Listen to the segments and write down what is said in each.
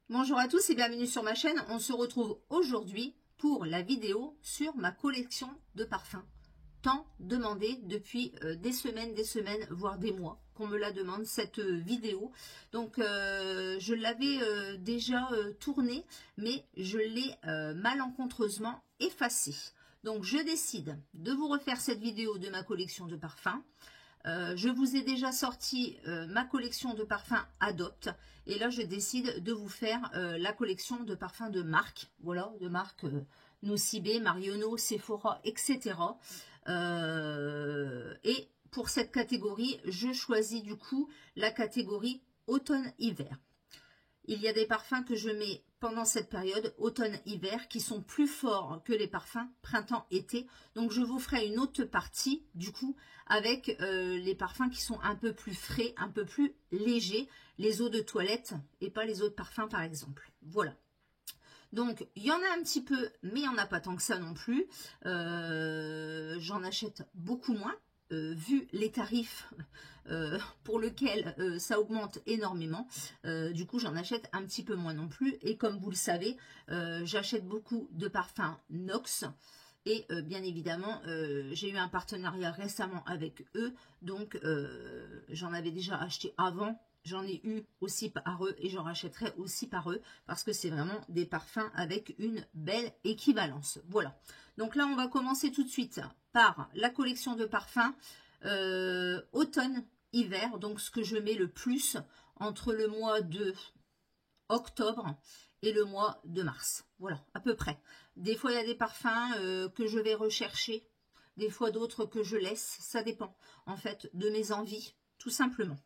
Bonjour à tous et bienvenue sur ma chaîne. On se retrouve aujourd'hui pour la vidéo sur ma collection de parfums. Tant demandé depuis des semaines, voire des mois qu'on me la demande cette vidéo. Donc je l'avais déjà tournée, mais je l'ai malencontreusement effacée. Donc je décide de vous refaire cette vidéo de ma collection de parfums. Je vous ai déjà sorti ma collection de parfums Adopt et là je décide de vous faire la collection de parfums de marque, voilà, de marque Nocibé, Marionneau, Sephora, etc. Et pour cette catégorie, je choisis du coup la catégorie automne-hiver. Il y a des parfums que je mets pendant cette période automne-hiver qui sont plus forts que les parfums printemps-été. Donc je vous ferai une autre partie du coup avec les parfums qui sont un peu plus frais, un peu plus légers, les eaux de toilette et pas les eaux de parfum par exemple. Voilà. Donc, il y en a un petit peu, mais il n'y en a pas tant que ça non plus. J'en achète beaucoup moins, vu les tarifs pour lesquels ça augmente énormément. Du coup, j'en achète un petit peu moins non plus. Et comme vous le savez, j'achète beaucoup de parfums Nox. Et bien évidemment, j'ai eu un partenariat récemment avec eux. Donc, j'en avais déjà acheté avant. J'en ai eu aussi par eux et j'en rachèterai aussi par eux parce que c'est vraiment des parfums avec une belle équivalence. Voilà. Donc là, on va commencer tout de suite par la collection de parfums automne-hiver. Donc ce que je mets le plus entre le mois de octobre et le mois de mars. Voilà, à peu près. Des fois, il y a des parfums que je vais rechercher. Des fois, d'autres que je laisse. Ça dépend, en fait, de mes envies, tout simplement.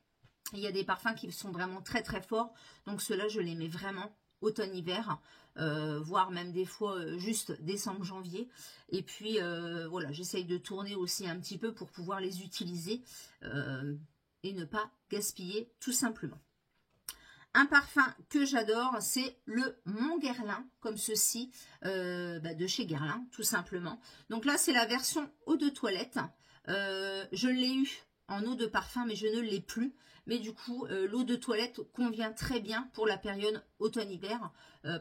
Il y a des parfums qui sont vraiment très très forts, donc ceux-là je les mets vraiment automne-hiver, voire même des fois juste décembre-janvier. Et puis voilà, j'essaye de tourner aussi un petit peu pour pouvoir les utiliser et ne pas gaspiller tout simplement. Un parfum que j'adore, c'est le Mont Guerlain, comme ceci, de chez Guerlain, tout simplement. Donc là, c'est la version eau de toilette. Je l'ai eu en eau de parfum, mais je ne l'ai plus. Mais du coup, l'eau de toilette convient très bien pour la période automne-hiver,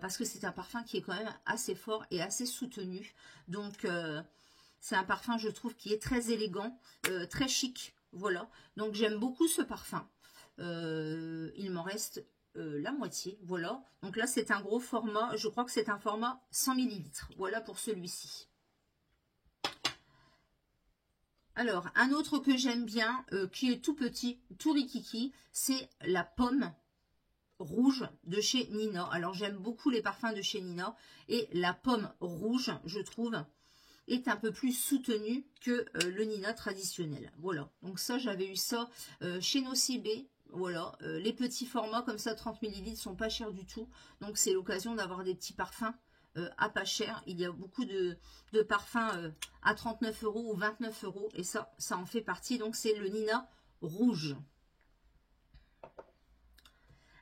parce que c'est un parfum qui est quand même assez fort et assez soutenu. Donc, c'est un parfum, je trouve, qui est très élégant, très chic. Voilà, donc j'aime beaucoup ce parfum. Il m'en reste la moitié, voilà. Donc là, c'est un gros format, je crois que c'est un format 100 ml. Voilà pour celui-ci. Alors, un autre que j'aime bien, qui est tout petit, tout rikiki, c'est la pomme rouge de chez Nina. Alors, j'aime beaucoup les parfums de chez Nina. Et la pomme rouge, je trouve, est un peu plus soutenue que le Nina traditionnel. Voilà. Donc ça, j'avais eu ça chez Nocibé. Voilà. Les petits formats comme ça, 30 ml, sont pas chers du tout. Donc, c'est l'occasion d'avoir des petits parfums à pas cher. Il y a beaucoup de parfums à 39 € ou 29 € et ça en fait partie. Donc c'est le Nina rouge.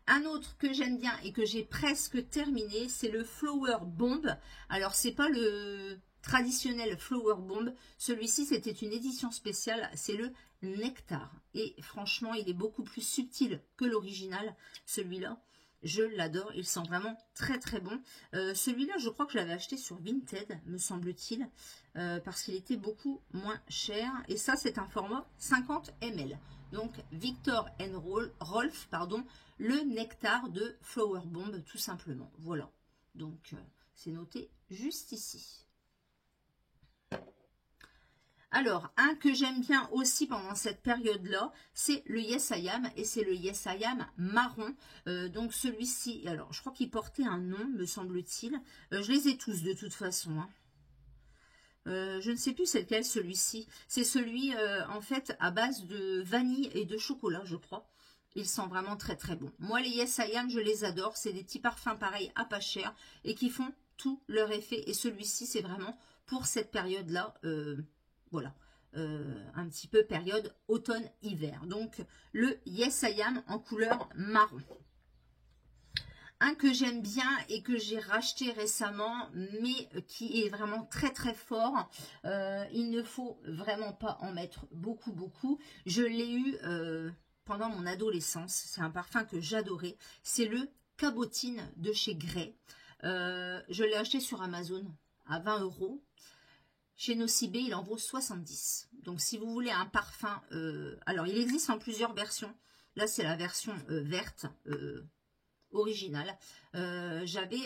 Un autre que j'aime bien et que j'ai presque terminé, c'est le Flower Bomb. Alors c'est pas le traditionnel Flower Bomb, celui-ci c'était une édition spéciale, c'est le Nectar. Et franchement il est beaucoup plus subtil que l'original, celui-là. Je l'adore, il sent vraiment très très bon. Celui-là, je crois que je l'avais acheté sur Vinted, me semble-t-il, parce qu'il était beaucoup moins cher. Et ça, c'est un format 50 ml. Donc, Victor Rolf, pardon, le nectar de Flower Bomb, tout simplement. Voilà. Donc, c'est noté juste ici. Alors, un que j'aime bien aussi pendant cette période-là, c'est le Yes I Am, et c'est le Yes I Am marron. Donc celui-ci, alors je crois qu'il portait un nom, me semble-t-il. Je les ai tous de toute façon. Hein. Je ne sais plus c'est lequel celui-ci. C'est celui, en fait, à base de vanille et de chocolat, je crois. Ils sont vraiment très très bons. Moi, les Yes I Am, je les adore. C'est des petits parfums pareils à pas cher et qui font tout leur effet. Et celui-ci, c'est vraiment pour cette période-là. Voilà, un petit peu période automne-hiver. Donc, le Yes I Am en couleur marron. Un que j'aime bien et que j'ai racheté récemment, mais qui est vraiment très très fort. Il ne faut vraiment pas en mettre beaucoup beaucoup. Je l'ai eu pendant mon adolescence. C'est un parfum que j'adorais. C'est le Cabotine de chez Grey. Je l'ai acheté sur Amazon à 20 €. Chez Nocibé, il en vaut 70. Donc si vous voulez un parfum, alors il existe en plusieurs versions. Là, c'est la version verte. Original. J'avais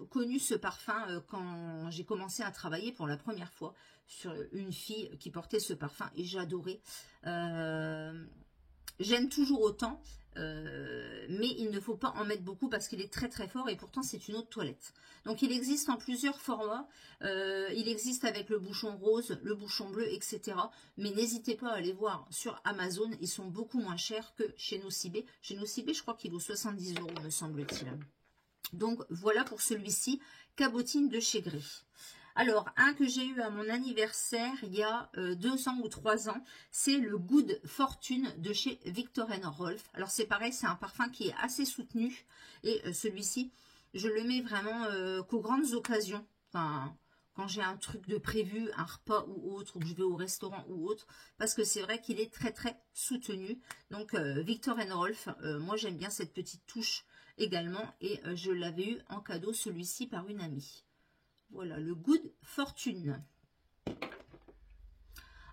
connu ce parfum quand j'ai commencé à travailler pour la première fois sur une fille qui portait ce parfum et j'adorais. J'aime toujours autant, mais il ne faut pas en mettre beaucoup parce qu'il est très très fort et pourtant c'est une eau de toilette. Donc il existe en plusieurs formats, il existe avec le bouchon rose, le bouchon bleu, etc. Mais n'hésitez pas à aller voir sur Amazon, ils sont beaucoup moins chers que chez Nocibé. Chez Nocibé, je crois qu'il vaut 70 €, me semble-t-il. Donc voilà pour celui-ci, Cabotine de chez Grey. Alors, un que j'ai eu à mon anniversaire il y a 2 ans ou 3 ans, c'est le Good Fortune de chez Viktor & Rolf. Alors c'est pareil, c'est un parfum qui est assez soutenu et celui-ci, je le mets vraiment qu'aux grandes occasions. Enfin, quand j'ai un truc de prévu, un repas ou autre, ou que je vais au restaurant ou autre, parce que c'est vrai qu'il est très très soutenu. Donc Viktor & Rolf, moi j'aime bien cette petite touche également et je l'avais eu en cadeau celui-ci par une amie. Voilà, le Good Fortune.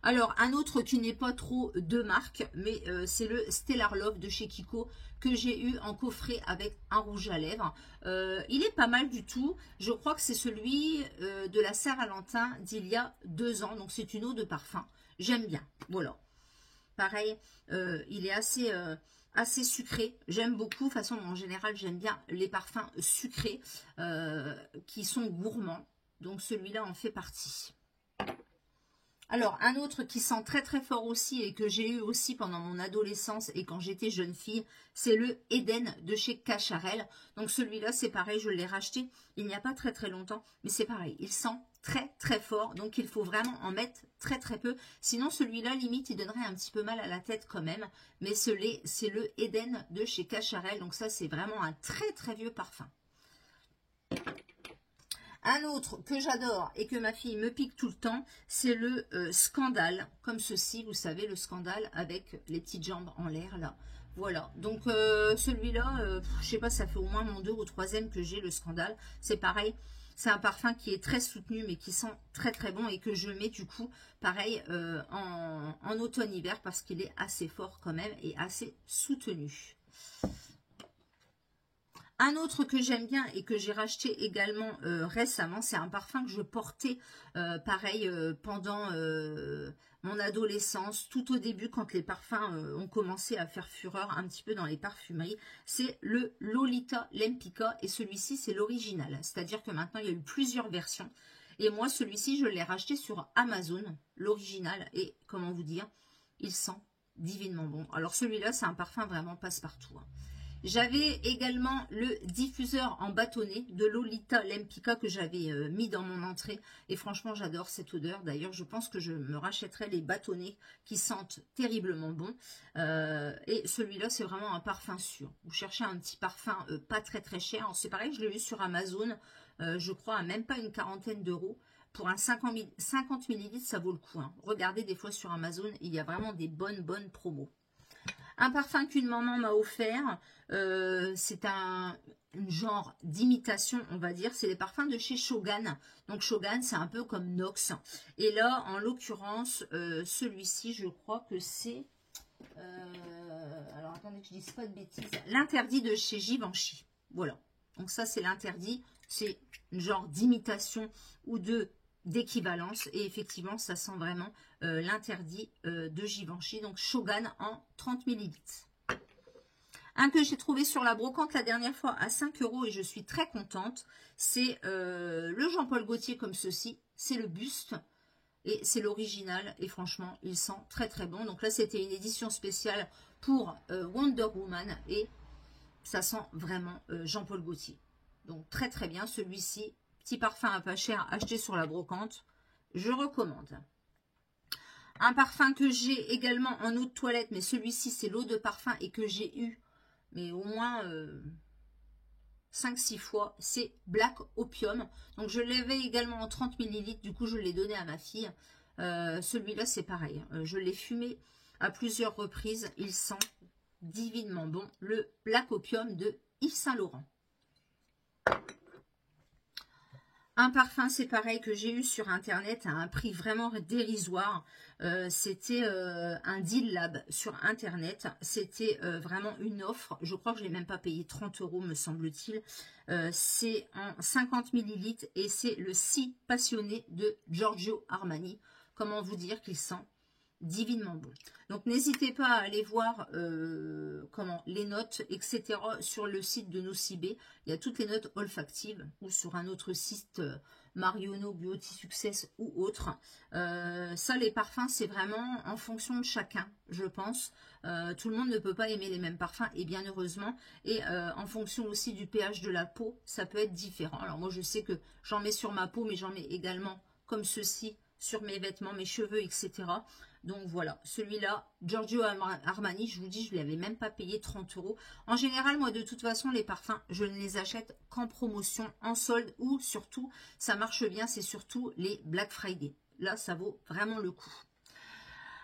Alors, un autre qui n'est pas trop de marque, mais c'est le Stellar Love de chez Kiko que j'ai eu en coffret avec un rouge à lèvres. Il est pas mal du tout. Je crois que c'est celui de la Saint-Valentin d'il y a 2 ans. Donc, c'est une eau de parfum. J'aime bien. Voilà. Pareil, il est assez sucré. J'aime beaucoup. De toute façon, en général, j'aime bien les parfums sucrés qui sont gourmands. Donc, celui-là en fait partie. Alors, un autre qui sent très très fort aussi et que j'ai eu aussi pendant mon adolescence et quand j'étais jeune fille, c'est le Eden de chez Cacharel. Donc celui-là, c'est pareil, je l'ai racheté il n'y a pas très très longtemps, mais c'est pareil, il sent très très fort, donc il faut vraiment en mettre très très peu. Sinon, celui-là, limite, il donnerait un petit peu mal à la tête quand même, mais c'est le Eden de chez Cacharel, donc ça, c'est vraiment un très très vieux parfum. Un autre que j'adore et que ma fille me pique tout le temps, c'est le Scandale, comme ceci, vous savez, le Scandale avec les petites jambes en l'air, là. Voilà, donc celui-là, je sais pas, ça fait au moins mon 2e ou 3e que j'ai le Scandale. C'est pareil, c'est un parfum qui est très soutenu, mais qui sent très très bon et que je mets du coup, pareil, en automne-hiver parce qu'il est assez fort quand même et assez soutenu. Un autre que j'aime bien et que j'ai racheté également récemment, c'est un parfum que je portais pareil pendant mon adolescence, tout au début quand les parfums ont commencé à faire fureur un petit peu dans les parfumeries. C'est le Lolita Lempicka et celui-ci c'est l'original, c'est-à-dire que maintenant il y a eu plusieurs versions. Et moi celui-ci je l'ai racheté sur Amazon, l'original, et comment vous dire, il sent divinement bon. Alors celui-là c'est un parfum vraiment passe-partout, hein. J'avais également le diffuseur en bâtonnet de Lolita Lempicka que j'avais mis dans mon entrée. Et franchement, j'adore cette odeur. D'ailleurs, je pense que je me rachèterai les bâtonnets qui sentent terriblement bon. Et celui-là, c'est vraiment un parfum sûr. Vous cherchez un petit parfum pas très très cher. C'est pareil, je l'ai eu sur Amazon, je crois, à même pas une quarantaine d'euros. Pour un 50 ml, ça vaut le coup, hein. Regardez des fois sur Amazon, il y a vraiment des bonnes promos. Un parfum qu'une maman m'a offert, c'est un genre d'imitation, on va dire. C'est les parfums de chez Shogun. Donc Shogun, c'est un peu comme Nox. Et là, en l'occurrence, celui-ci, je crois que c'est... alors, attendez que je dise pas de bêtises. L'interdit de chez Givenchy. Voilà. Donc ça, c'est l'interdit. C'est un genre d'imitation ou d'équivalence et effectivement ça sent vraiment l'interdit de Givenchy, donc Shogun en 30 ml. Un que j'ai trouvé sur la brocante la dernière fois à 5 € et je suis très contente, c'est le Jean-Paul Gaultier comme ceci, c'est le buste et c'est l'original et franchement il sent très très bon. Donc là c'était une édition spéciale pour Wonder Woman et ça sent vraiment Jean-Paul Gaultier. Donc très très bien celui-ci. Petit parfum à pas cher acheté sur la brocante, je recommande. Un parfum que j'ai également en eau de toilette, mais celui-ci c'est l'eau de parfum et que j'ai eu, mais au moins 5-6 fois, c'est Black Opium. Donc je l'avais également en 30 ml, du coup je l'ai donné à ma fille. Celui-là c'est pareil, je l'ai fumé à plusieurs reprises, il sent divinement bon, le Black Opium de Yves Saint Laurent. Un parfum, c'est pareil, que j'ai eu sur internet à un prix vraiment dérisoire. C'était un Deal Lab sur internet. C'était vraiment une offre. Je crois que je ne l'ai même pas payé 30 €, me semble-t-il. C'est en 50 ml et c'est le Si Passionné de Giorgio Armani. Comment vous dire qu'il sent divinement bon. Donc n'hésitez pas à aller voir les notes, etc. sur le site de Nocibé. Il y a toutes les notes olfactives ou sur un autre site Marionneau, Beauty Success ou autre. Ça, les parfums, c'est vraiment en fonction de chacun, je pense. Tout le monde ne peut pas aimer les mêmes parfums et bien heureusement. Et en fonction aussi du pH de la peau, ça peut être différent. Alors moi, je sais que j'en mets sur ma peau, mais j'en mets également comme ceci sur mes vêtements, mes cheveux, etc. Donc voilà, celui-là, Giorgio Armani, je vous dis, je ne l'avais même pas payé 30 €. En général, moi, de toute façon, les parfums, je ne les achète qu'en promotion, en solde, ou surtout, ça marche bien, c'est surtout les Black Friday. Là, ça vaut vraiment le coup.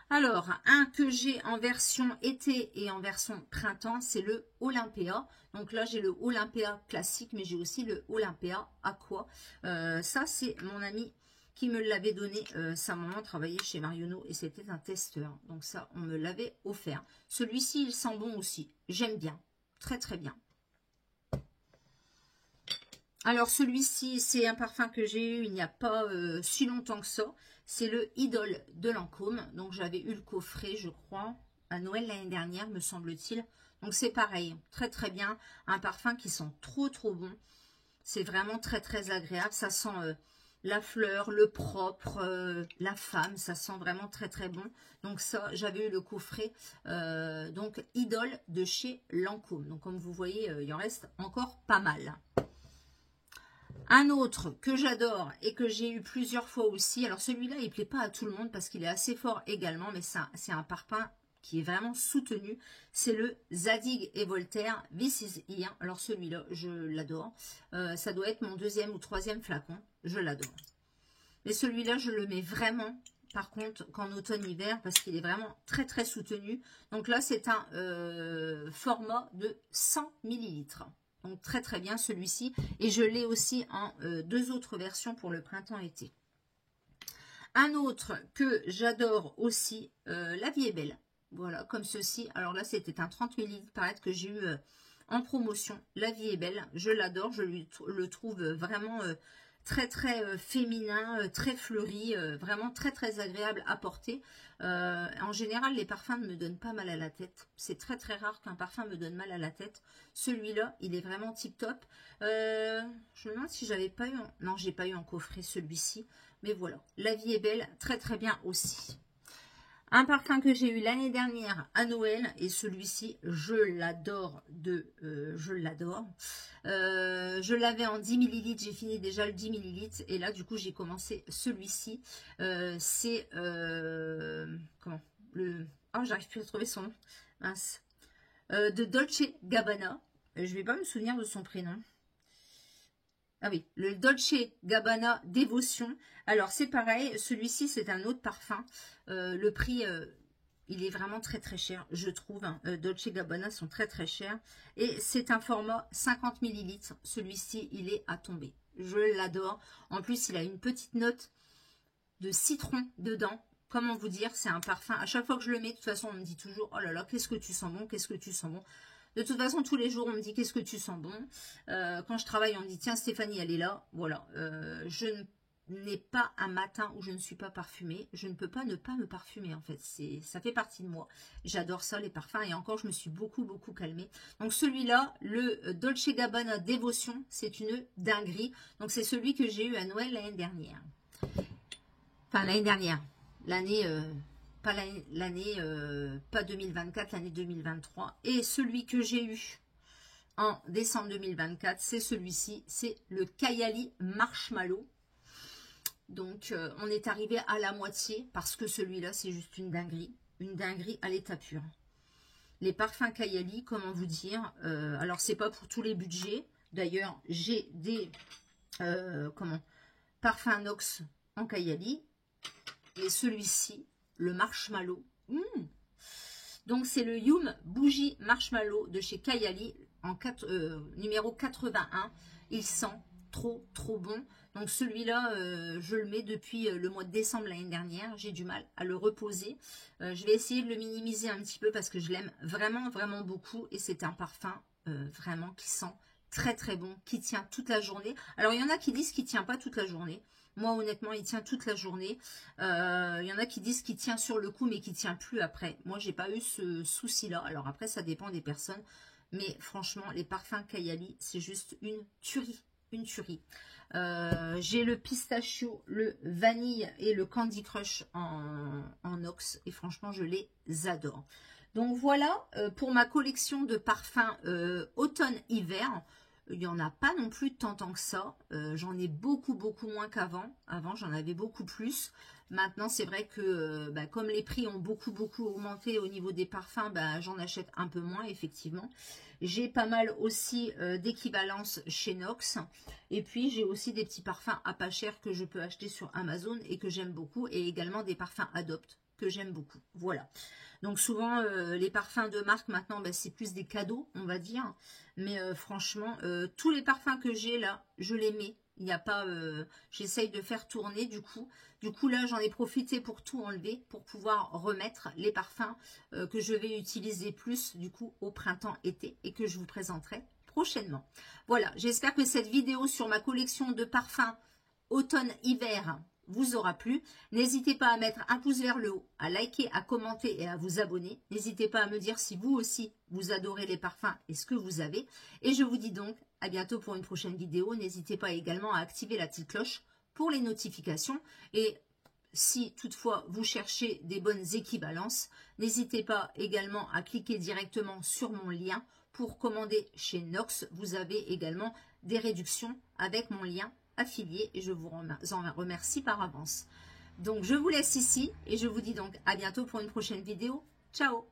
Alors, un que j'ai en version été et en version printemps, c'est le Olympia. Donc là, j'ai le Olympia classique, mais j'ai aussi le Olympia Aqua. Ça, c'est mon ami qui me l'avait donné. Sa maman travaillait chez Marionneau et c'était un testeur. Donc ça, on me l'avait offert. Celui-ci, il sent bon aussi. J'aime bien. Très, très bien. Alors, celui-ci, c'est un parfum que j'ai eu il n'y a pas si longtemps que ça. C'est le Idole de Lancôme. Donc, j'avais eu le coffret, je crois, à Noël l'année dernière, me semble-t-il. Donc, c'est pareil. Très, très bien. Un parfum qui sent trop, trop bon. C'est vraiment très, très agréable. Ça sent la fleur, le propre, la femme. Ça sent vraiment très, très bon. Donc, ça, j'avais eu le coffret. Donc, Idole de chez Lancôme. Donc, comme vous voyez, il en reste encore pas mal. Un autre que j'adore et que j'ai eu plusieurs fois aussi. Alors celui-là, il ne plaît pas à tout le monde parce qu'il est assez fort également. Mais c'est un parfum qui est vraiment soutenu. C'est le Zadig et Voltaire This Is Here. Alors celui-là, je l'adore. Ça doit être mon 2e ou 3e flacon. Je l'adore. Mais celui-là, je le mets vraiment, par contre, qu'en automne-hiver parce qu'il est vraiment très très soutenu. Donc là, c'est un format de 100 ml. Donc très très bien celui-ci. Et je l'ai aussi en 2 autres versions pour le printemps-été. Un autre que j'adore aussi, La Vie est Belle. Voilà, comme ceci. Alors là, c'était un 30 ml, paraît que j'ai eu en promotion. La Vie est Belle, je l'adore. Je le trouve vraiment très très féminin, très fleuri, vraiment très très agréable à porter. En général, les parfums ne me donnent pas mal à la tête. C'est très très rare qu'un parfum me donne mal à la tête. Celui-là, il est vraiment tip top. Je me demande si j'avais pas eu... Non, j'ai pas eu en coffret celui-ci. Mais voilà, La Vie est Belle, très très bien aussi. Un parfum que j'ai eu l'année dernière à Noël, et celui-ci, je l'adore, je l'adore. Je l'avais en 10 ml, j'ai fini déjà le 10 ml, et là, du coup, j'ai commencé celui-ci. C'est, comment le... Oh, j'arrive plus à trouver son nom, mince. De Dolce Gabbana. Je vais pas me souvenir de son prénom. Ah oui, le Dolce Gabbana Dévotion. Alors, c'est pareil, celui-ci, c'est un autre parfum. Le prix, il est vraiment très très cher, je trouve. Hein. Dolce Gabbana sont très très chers. Et c'est un format 50 ml. Celui-ci, il est à tomber. Je l'adore. En plus, il a une petite note de citron dedans. Comment vous dire, c'est un parfum. À chaque fois que je le mets, de toute façon, on me dit toujours, oh là là, qu'est-ce que tu sens bon, qu'est-ce que tu sens bon. De toute façon, tous les jours, on me dit qu'est-ce que tu sens bon. Quand je travaille, on me dit tiens Stéphanie, elle est là. Voilà. Je n'ai pas un matin où je ne suis pas parfumée. Je ne peux pas ne pas me parfumer en fait. Ça fait partie de moi. J'adore ça, les parfums. Et encore, je me suis beaucoup calmée. Donc celui-là, le Dolce Gabbana Dévotion, c'est une dinguerie. Donc c'est celui que j'ai eu à Noël l'année dernière. Enfin, l'année dernière. L'année... pas 2024, l'année 2023. Et celui que j'ai eu en décembre 2024, c'est celui-ci, c'est le Kayali Marshmallow. Donc, on est arrivé à la moitié parce que celui-là, c'est juste une dinguerie à l'état pur. Les parfums Kayali, comment vous dire, alors c'est pas pour tous les budgets, D'ailleurs, j'ai des parfums Nox en Kayali. Et celui-ci, le Marshmallow. Donc, c'est le Yum Bougie Marshmallow de chez Kayali, en numéro 81. Il sent trop bon. Donc, celui-là, je le mets depuis le mois de décembre l'année dernière. J'ai du mal à le reposer. Je vais essayer de le minimiser un petit peu parce que je l'aime vraiment, vraiment beaucoup. Et c'est un parfum vraiment qui sent très bon, qui tient toute la journée. Alors, il y en a qui disent qu'il ne tient pas toute la journée. Moi, honnêtement, il tient toute la journée. Il y en a qui disent qu'il tient sur le coup, mais qu'il ne tient plus après. Moi, j'ai pas eu ce souci-là. Alors après, ça dépend des personnes. Mais franchement, les parfums Kayali, c'est juste une tuerie. Une tuerie. J'ai le pistachio, le vanille et le Candy Crush en Ox. Et franchement, je les adore. Donc voilà, pour ma collection de parfums automne-hiver. Il n'y en a pas non plus tant que ça. J'en ai beaucoup moins qu'avant. Avant, j'en avais beaucoup plus. Maintenant, c'est vrai que comme les prix ont beaucoup augmenté au niveau des parfums, j'en achète un peu moins, effectivement. J'ai pas mal aussi d'équivalence chez Nox. Et puis, j'ai aussi des petits parfums à pas cher que je peux acheter sur Amazon et que j'aime beaucoup. Et également des parfums Adopt que j'aime beaucoup. Voilà. Donc souvent, les parfums de marque, maintenant, c'est plus des cadeaux, on va dire. Mais franchement, tous les parfums que j'ai là, je les mets. Il n'y a pas... j'essaye de faire tourner du coup. Du coup, là, j'en ai profité pour tout enlever, pour pouvoir remettre les parfums que je vais utiliser plus, du coup, au printemps-été et que je vous présenterai prochainement. Voilà, j'espère que cette vidéo sur ma collection de parfums automne-hiver vous aura plu. N'hésitez pas à mettre un pouce vers le haut, à liker, à commenter et à vous abonner. N'hésitez pas à me dire si vous aussi vous adorez les parfums et ce que vous avez. Et je vous dis donc à bientôt pour une prochaine vidéo. N'hésitez pas également à activer la petite cloche pour les notifications. Et si toutefois vous cherchez des bonnes équivalences, n'hésitez pas également à cliquer directement sur mon lien pour commander chez Nox. Vous avez également des réductions avec mon lien affilié et je vous en remercie par avance. Donc je vous laisse ici et je vous dis donc à bientôt pour une prochaine vidéo. Ciao!